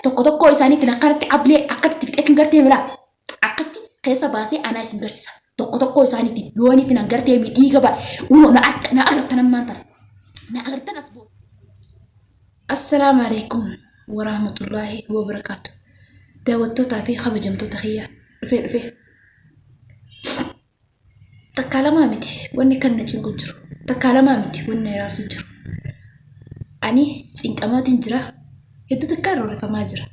tokko isaaniitti nakkarratti ablee akkatti fixeetiin gartee mila akkatti keessa baasee anaa isin garsiisa tokko isaaniitti yoonii fi nan gartee midhiiga ba uno na agartan ammaan tana na agartan as booda. Assalaamu alaikum warahmatullaahi wabarakaatu. Daawwattootaa fi kabajamtoota kiyyaa dhufee takkaalamaa miti wanni kan na cinqu jiru takkaalamaa miti wanni na iraarsu jiru ani cinqamaatiin jira hedduu takkaan roorrifamaa jira.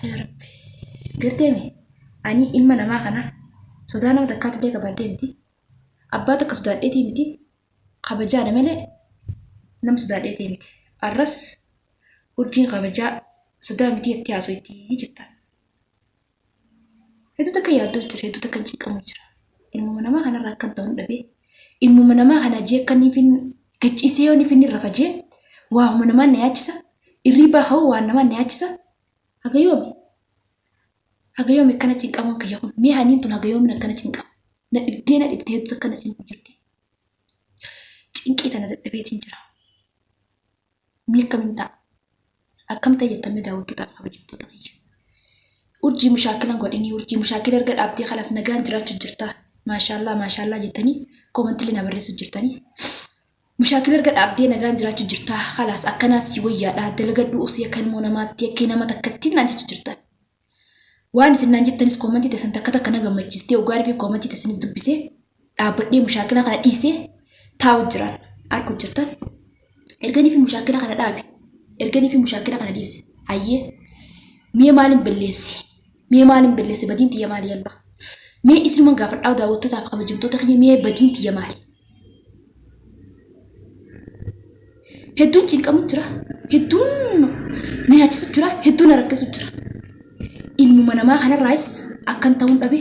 Yaa Rabbi garteemi ani ilma namaa kana sodaa nama takkaatti illee qabaddee miti abbaa takka sodaadheetii miti kabajaadha malee nama sodaadheetii miti arras urjiin kabajaa sodaa miti itti haasoo itti jirta. Hedduu takka yaaddoo jira hedduu takka cinqamu jira ilmuma namaa kanarraa akkan ta'uun dhabee ilmuma namaa kana jee akkaniifin gacciisee yoon ifin irra fajee waanuma namaan na yaachisa irriibaa hoo waan namaan na yaachisa hagayoomi akkana cinqamuun kiyya kun mee haniin tun hagayoomin akkana cinqamu na dhibdee hedduu akkana cinqu jirti cinqii tana dadhabeetiin jira mee akkamiin ta'a akkam tayyattamee daawwattootaaf kabajamtoota kiyya. Urjii mushaakilan godhanii urjii mushaakila erga dhaabdee khalas nagaan jiraachuu jirta maashaallah jettanii koomantiilee na barreessu jirtanii mushaakila erga dhaabdee nagaan jiraachuu jirta khalas akkanaas wayyaadha dalagadhu usii akka ilmoo namaatti akka nama takkatti naan jechuu jirtan waan isin naan jettanis koomantii teessan takka na gammachiistee ogaarii fi koomantii teessanis dubbisee dhaabbadhee mushaakila kana dhiisee taa'u jiran arguu jirtan erganii fi mushaakila kana dhaabe erganii fi mushaakila kana dhiise hayyee mee maalin balleesse badiin tiyya maali yalla mee isuma gaafadhaa daawwattootaaf kabajamtoota kiyya mee badiin tiyya maali hedduun cinqamu jira hedduun na yaachisu jira hedduun na rakkisu jira ilmuma namaa kanarraayis akkan ta'uun dhabe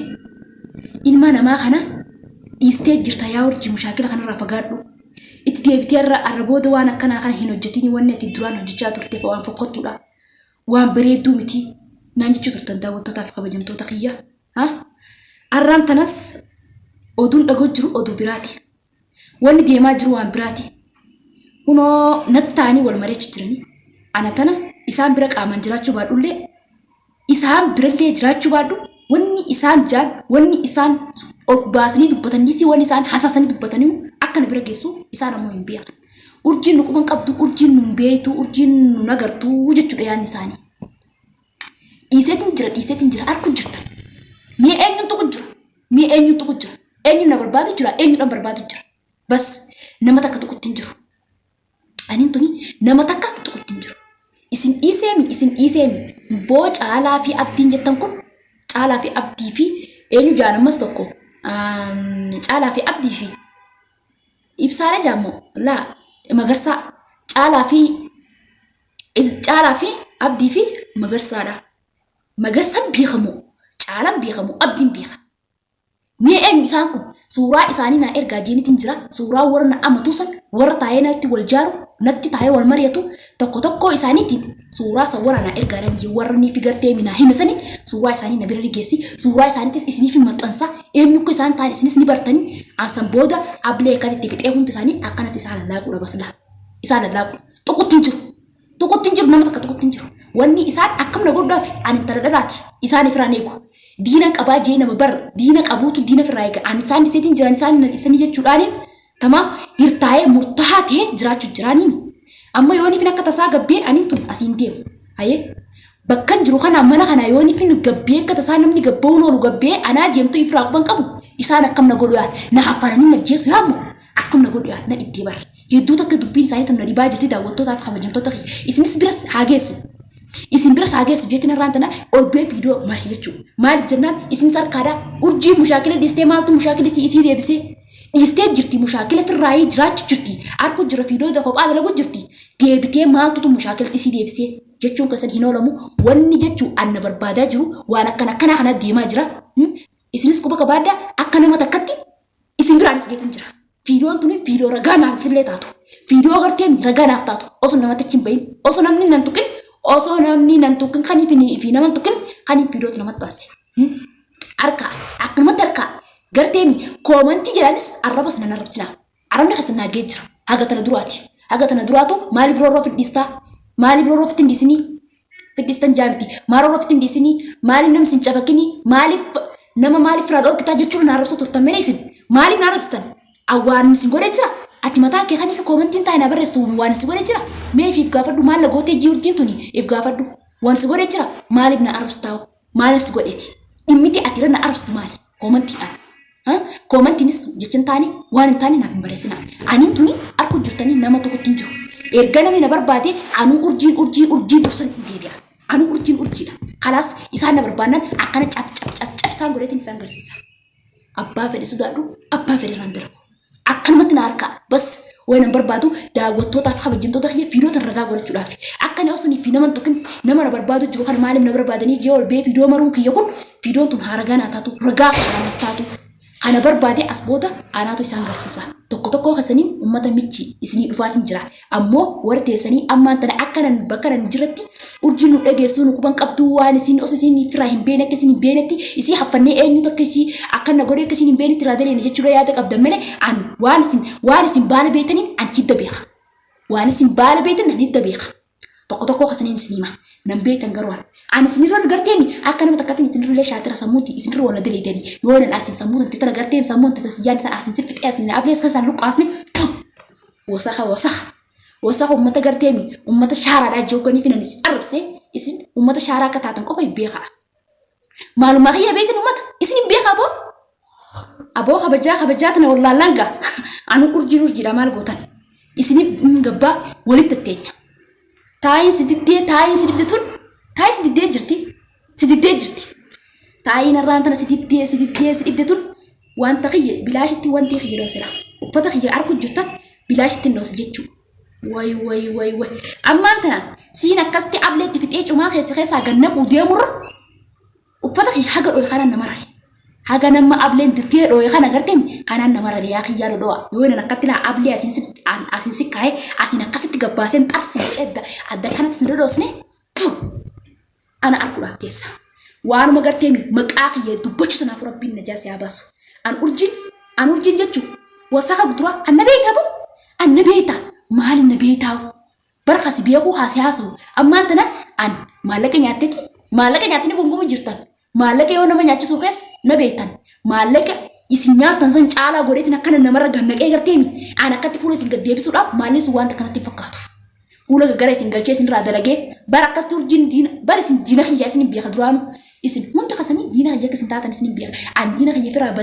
ilma namaa kana dhiistee jirta yaa urjii mushaakila kanarraa fagaadhu itti deebitee irra booda waan akkanaa kana hin hojjetin wanni ati duraan hojjechaa turteef waan fokkottuudha waan bareedduu miti naan jechuu turtan daawwattootaaf kabajamtoota kiyya arraan tanas oduun dhagoo jiru oduu biraati wanni deemaa jiru waan biraati kunoo natti ta'anii wal mareechu jiranii ana tana isaan bira qaamaan jiraachuu baadhullee isaan birallee jiraachuu baadhu wanni isaan jaan wanni isaan baasanii dubbatanii wanni isaan hasaasanii dubbatanii akka na bira geessu isaan ammoo hin beekan. Urjiin nu quban qabdu urjiin nu beeytu urjiin nu nagartu jechuudha yaanni isaanii. Dhiiseetiin jira arku jirta. Mee eenyuun tokko jira. Eenyuun na barbaadu jira eenyuudhaan barbaadu jira. Bas nama takka tokkotti hin jiru. Aniin tuni nama takka tokkotti hin jiru. Isin dhiiseemi boo caalaa fi abdiin jettan kun caalaa fi abdii fi eenyu jaalamas tokko caalaa fi abdii fi ibsaala jaammoo laa magarsaa caalaa fi abdii fi magarsaadha. Magarsaan beekamu caalaan beekamu abdiin beeka. Mee eenyu isaan kun suuraa isaanii na ergaa jeenitiin jira suuraa warra na amatuusan warra taa'ee natti wal jaaru natti taa'ee wal mari'atu tokko isaaniitiin suuraa sawwara na ergaadhaan warra ni figartee mina himesanii suuraa isaanii na bira geessi suuraa isaaniitis isiniif maxxansa eenyu ko isaan ta'an isinis ni bartanii asan booda ablee akkatti fixee hundi isaanii akkanatti isaan lallaaquudha basla isaan lallaaqu tokkotti hin jiru nama takka tokkotti hin jiru wanni isaan akkam na godhaaf ani taradhalaati isaan ifraan eegu diina qabaa jee nama bar diina qabuutu diina firraa eega ani isaan iseetiin jiran isaan jechuudhaaniin tamaam hirtaa'ee murtaa'aa ta'ee jiraachuu jiraaniin amma yoonifin akka tasaa gabbee aniin tun asiin deemu haye bakkan jiru kana mana kana yoonifin gabbee akka tasaa namni gabbawun oolu gabbee anaa deemtu ifraa quban qabu isaan akkam na godhu na afaananii najjeesu yaammoo akkam na godhu na iddee bar hedduu takka dubbiin isaanii tan na dhibaa jirti daawwattootaaf kabajamtoota isinis biras haageessu isin biras haageessu jeetiin irraan tana obbee viidiyoo marii jechuudha maaliif jennaan isin sarkaadhaa urjii mushaakila dhiistee maaltu mushaakila isii deebisee dhiistee jirti mushaakila firraayii jiraachuu jirti arku jira viidiyoo da kophaa dalagu jirti deebitee maaltu mushaakilatti isii deebisee jechuun keessan hin oolamu wanni jechuu anna barbaadaa jiru waan akkana kana deemaa jira isinis quba qabaadda akka nama takkatti isin biraanis geetin jira viidiyoon tuni viidiyoo ragaa naaf illee taatu viidiyoo gartee ragaa naaf taatu osoo namatti hin bahin osoo namni nan tuqin kanii fi nama tuqin kanii viidiyootu namatti baase harka akkanumatti harka garteemi koomantii jedhanis arrabas nan arrabsina arrabni kasanaa gee jira haga tana duraatu maaliif roorroo fidhiistaa maaliif roorroo fittiin dhiisinii fiddistan jaamiti maaroo roftin disini maaliif nam sin cabakini maaliif nama maaliif raadoo kita jechuun na arrabsu turtan mene isin maaliif na arrabstan awwaan sin godhe jira ati mataa kee kaniif koomentiin taa'ina barreessu waan si godhe jira mee if gaafadhu maal lagootee jiurjiin tuni if gaafadhu waan si godhe jira maaliif na arrabstaa maaliif si godheeti dhimmiti ati irra na arrabstu maali koomentiin koomantiinis jechaan taane waan hin taane naaf hin barreessina. Ani tuni arku jirtanii nama tokkotti hin jiru. Erga namni na barbaade anu urjii dursan hin deebi'a. Anu urjiidha. Kalaas isaan na barbaannan akkana cap isaan godheetiin isaan garsiisa. Abbaa fedhe sodaadhu abbaa fedhe irraan darbu. Akkanumatti na harkaa bas waan hin barbaadu daawwattootaaf kabajamtoota kiyya viidiyoo tan ragaa godhachuudhaaf. Akkana osoo fi nama tokkin nama na barbaadu jiru kan maaliif na barbaadanii jee ol bee viidiyoo maruun kiyya kun viidiyoon tun haragaa naa taatu ragaa naaf taatu. Ana barbaade as booda anaatu isaan garsiisa. Tokko kasaniin ummata michi isinii dhufaatiin jira. Ammoo warra teessanii ammaan tana akkanan bakkanan jiratti urjiin nu dhageessuu nu kuban qabduu waan isin osoo isin firaa hin beene akka isin hin beenetti isii haffannee eenyu tokko isii akkana godhee akka isin hin beenetti raadaleen jechuudha yaada qabdan malee an waan isin baala beetaniin an hidda beeka. Waan isin baala beetan an hidda beeka. Tokko kasaniin isin hima. Nan beetan garuu ani isinirra garteemi akka nama takkaatiin isinirra shaatira sammuuti isinirra wala daleedani yoo nan asin sammuutan titana garteem sammuun tata siyyaan tana asin sifixee asin ablees kasaan luqqaasne wasaha ummata garteemi ummata shaaraadhaa jeeqanii finan isin arrabse isin ummata shaaraa akka taatan qofa beeka maalumaa kiyya beetan ummata isin beeka aboo kabajaa tana wallaalanga anu urjiidha maal gootan isinif gabbaa walitti atteenya taayin sididdee tun Tayi sididdee jirti. Tayi narraan tana sididdee tun wanta kiyya bilaashitti wanti kiyya dhoosira. Uffata kiyya arku jirtan bilaashitti dhoosa jechuu. Way. Ammaan tana siin akkasti ableetti fixee cumaa keessaa gannaquu deemurra uffata kiyya haga dhooye kanaan nama rare. Haga nama ableen dirtee dhooye kana garteen kanaan nama rare yaa kiyyaa dhodho'a. Yoo nan akkatti laa ablee asiin sikkaa'ee asiin akkasitti gabbaaseen xarsi adda kanatti sin dhodhoosne. Ana arkuudhaaf teessa. Waanuma garteemi maqaa kiyya dubbachuu tanaaf rabbiin najaasa yaa baasu. An urjiin jechuun wasaaka guduraa anna beektaa boo? Anna beektaa maali na beektaa? Barqas beekuu haasa'aasu. Ammaan tana an maallaqa nyaattanii gongomu jirtan. Maallaqa yoo nama nyaachisuu keessa na beektan. Maallaqa isin nyaatan san caalaa godheetiin akkana namarra gannaqee garteemi. An akkatti fuula isin gad deebisuudhaaf maalli sun wanta kanatti fakkaatu. Fuula gaggara isin galchee isin irraa dalagee bara akkas turjiin isin diina kiyyaa isin beeka duraanu isin hunda kasanii diina kiyyaa isin taatan isin beeka an diina kiyya firaa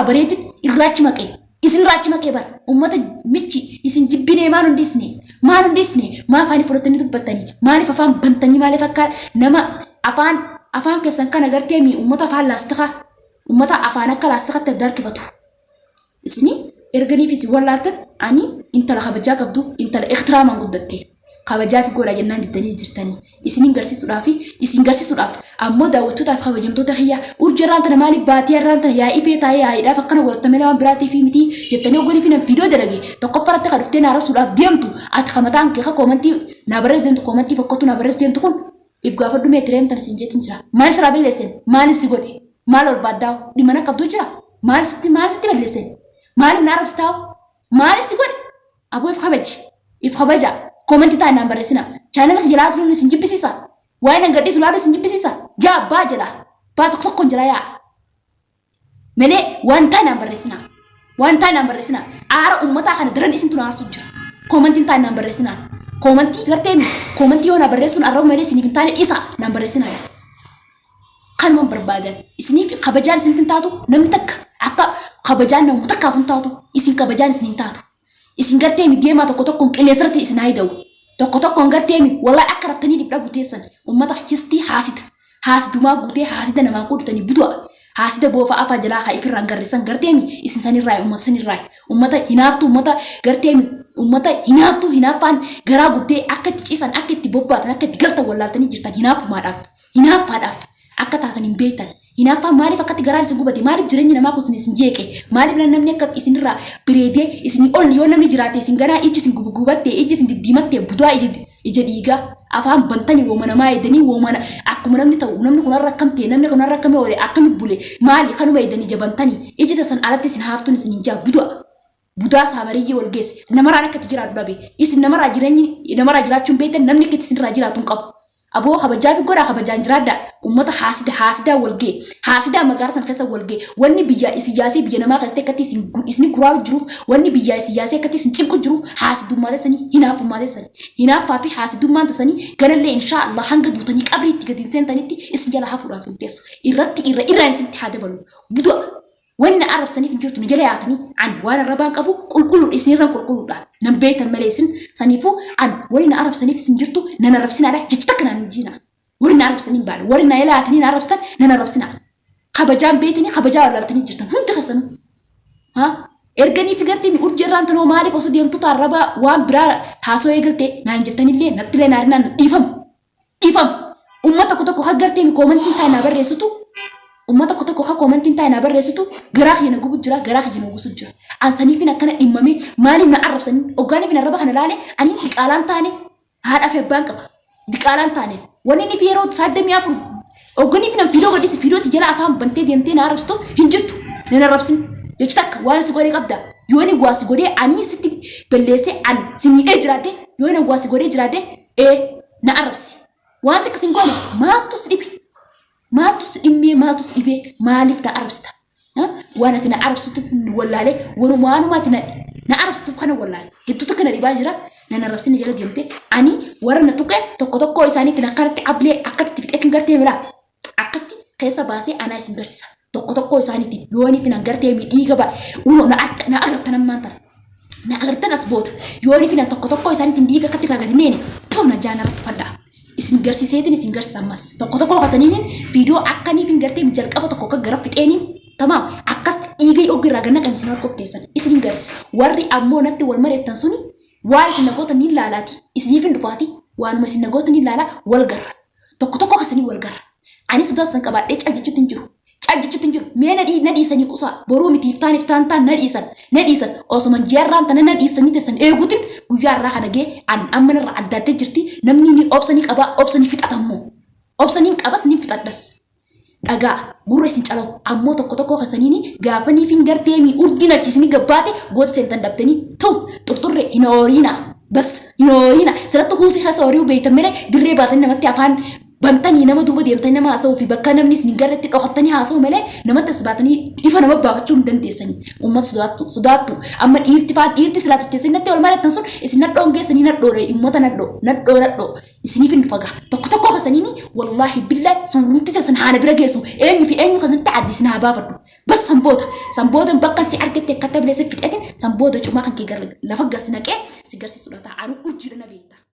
bareetiin irraachi maqee bara ummata michi isin jibbinee maan hundisne maa afaanii fudhatanii dubbattanii maaliif afaan bantanii maaliif akka nama afaan keessan kana garteemi ummata afaan akka laastikatti adda harkifatu isini erganiif isin wallaaltan ani intala kabajaa qabdu intala iktiraamaan guddatte kabajaa fi godha jennaan diddanii jirtanii isin garsiisuudhaaf ammoo daawwattootaaf kabajamtoota kiyya urjirraan tana maaliif baatii irraan tana yaa'ii feetaa'ee yaa'iidhaaf akkana godhatamee waan biraatii fi miti jettanii oggonii fi viidiyoo dalage tokkoffaratti kan dhuftee naarabsuudhaaf deemtu ati kamataan kee koomantii naa barreessu deemtu koomantii fokkottu naa barreessu deemtu kun if gaafadhu meetireem tana siin jettin jira maal siraa balleessan maal si godhe maal barbaaddaa dhimana qabdu jira maal sitti balleessan maaliif na arrabsitaa maaliif si godhe aboo if kabaja koomentii taa'e naan barreessina chaanala kiyya laatu lulu isin jibbisiisa waa'ee nan gadhiisu laatu isin jibbisiisa jaa abbaa jala baa tokkoon jala yaa malee waan taa'e naan barreessina aara uummataa kana daran isin tun aarsu jira koomentiin taa'e naan barreessina koomentii garteemi koomentii yoo na barreessuun arraba malee isiniif hin taane dhiisa naan barreessina kanumaan barbaadan isiniif kabajaan isin taatu namni takka akka kabajaan namu takkaaf hin taatu isin kabajaan isin hin taatu isin garteemi deemaa tokkoon qilleensarratti isin haida'u tokkoon garteemi wallahi akka raftanii dhibdha guuteessan ummata histii haasitumaa guutee haasida namaan qudutanii budu'a haasida boofa afaa jalaa haa ifirraan garrisan garteemi isin sanirraa ummata hinaaftu ummata garteemi ummata hinaaffaan garaa gubdee akka itti ciisan akka itti bobbaatan akka itti galtan wallaaltanii jirtan hinaaffaadhaaf akka taatan hin beektan hinaaffaan maaliif akkatti garaan isin gubate maaliif jireenyi namaa kun isin jeeqe maaliif namni akka isinirraa bireedee isin ol yoo namni jiraate isin garaa iji isin gubatte iji isin diddiimatte budaa ija dhiigaa afaan bantanii woomana maa edanii woomana akkuma namni ta'u namni kun har'a akkam ta'e namni kun har'a akkam ta'e akkami bule maali kanuma edanii jabantanii iji tasan alatti isin haaftuun isin hin jaa budaa saamariyyee wal geesse namaraan akka itti jiraatu dhabe isin namarraa jiraachuun beektan namni akka isinirraa jiraatu hin qabu أبوه خبجا في قرا خبجا جرادا أمته حاسدة والجي حاسدة مقارنة خسا والجي واني بيا سياسي بيا نما خسته كتي اسني كرال جروف واني بيا سياسي كتي سنتشيكو جروف حاسدو ما تسني هنا في ما تسني هنا فافي حاسدو ما تسني قال لي إن شاء الله هنقد دوتني قبري تقدين سنة تانيتي اسني جلا حفرة في التيسو إرتي سنتي حدا بلو بدو وين أعرف سني في جوتو نجلي عتني عن وانا ربان أبو كل اسني ران كل ده نبيت المليسن سنيفو عن وين أعرف سني في سنجرتو ننا رفسنا على جتتكنا نجينا ورنا عرب سنين بعد ورنا يلا تنين عرب سن ننا عرب سنة خبجان بيتني خبجان ولا تنين جرتن هم تخسنوا ها إرجعني فكرتي من أرجع تنو مالي فوسد يوم تطاربا وام برا حاسو يقولتي نان جرتني اللي نتلي نارنا إفهم أمة تكو خجرتي من كومنتين تاينا بريسوتو أمة تكو خا كومنتين تاينا بريسوتو جراح ينقو بجرا جراح ينقو سجرا عن سني فينا كان إمامي مالي نعرف سنين أوغاني فينا ربا خنلاني أني تقالان تاني هذا في بانك دقالان تاني وني في رود صادم يافر اوغني فينا فيديو غدي فيديو تجرا افهم بنتي ديمتي ناربستو هنجتو ننا ربسن يجتك وانس غوري قبدا يوني واس غوري اني ستي بليسي ان سمي اجرادي يوني واس غوري جرادي نعربس وانت كسنغوني ما تسدمي ما تسدبي مالك تعربستا ها وانا تنعربستو ولا لي ورمانو ما تنعربستو خنا ولا لي هدو تكنا ريباجرا نانا رفسين جل جمتي أني ورنا توكو إساني تنقرت عبلي عقدت تكتين قرتي ملا عقدت كيسا باسي أنا اسم بس توكو إساني تيوني فينا قرتي ميديك با ونو نأغرت نمانتر نأغرت نسبوت يوني فينا توكو إساني تنديك كتير غدنيني تونا جانا رتفدا اسم قرسي سيتني اسم قرس سمس توكو خسنين فيديو عقني فين قرتي مجرد أبا توكو قرب بتأني تمام عكست إيجي أوجي راجنا كم سنار كوكتيسن اسم قرس وري أمونتي والمرة تنسوني waan sinagoota ni laalaati isniifin dhufaati waan sinagoota ni laala wal garra tokko hasanii wal garra ani sodaat san qabaadhee caggichuutin jiru mee na dhiisanii usaa boruu miti iftaan na dhiisan osuma jeerraan tana na dhiisanii teessan eeguutin guyyaa irraa kana gee an amma irra addaattee jirti namni ni obsanii qabaa obsanii fixatammoo obsanii qabas ni fixadhas dhagaa gurra isin calaw ammoo tokko hasaniini gaafanii fin gartee mi urdinachiisni gabbaate goota seentan dhabtanii tum turturre hinoorina bas hinoorina sirattu huusi hasa horiu beeytamere dirree baatanii namatti afaan bantanii nama duuba deemtanii nama haasa'uu fi bakka namni isin garratti dhokattanii haasa'u malee namatti as baatanii ifa nama baafachuu hin dandeessanii uummata sodaattu amma dhiirti silaa tutteessanii natti ol maalattan sun isin nadhoon geessanii nadhoodha uummata nadhoo isiniif hin faga tokko hasaniini wallaahi billaahi suurutti teessan haana bira geessu eenyu kasanitti addis naa baafadhu bas sanbooda bakka si argatte akka tablee si fixetin sanbooda cumaa kan kee lafa gas naqee si garsiisudha ta'an urjiidha na beekta.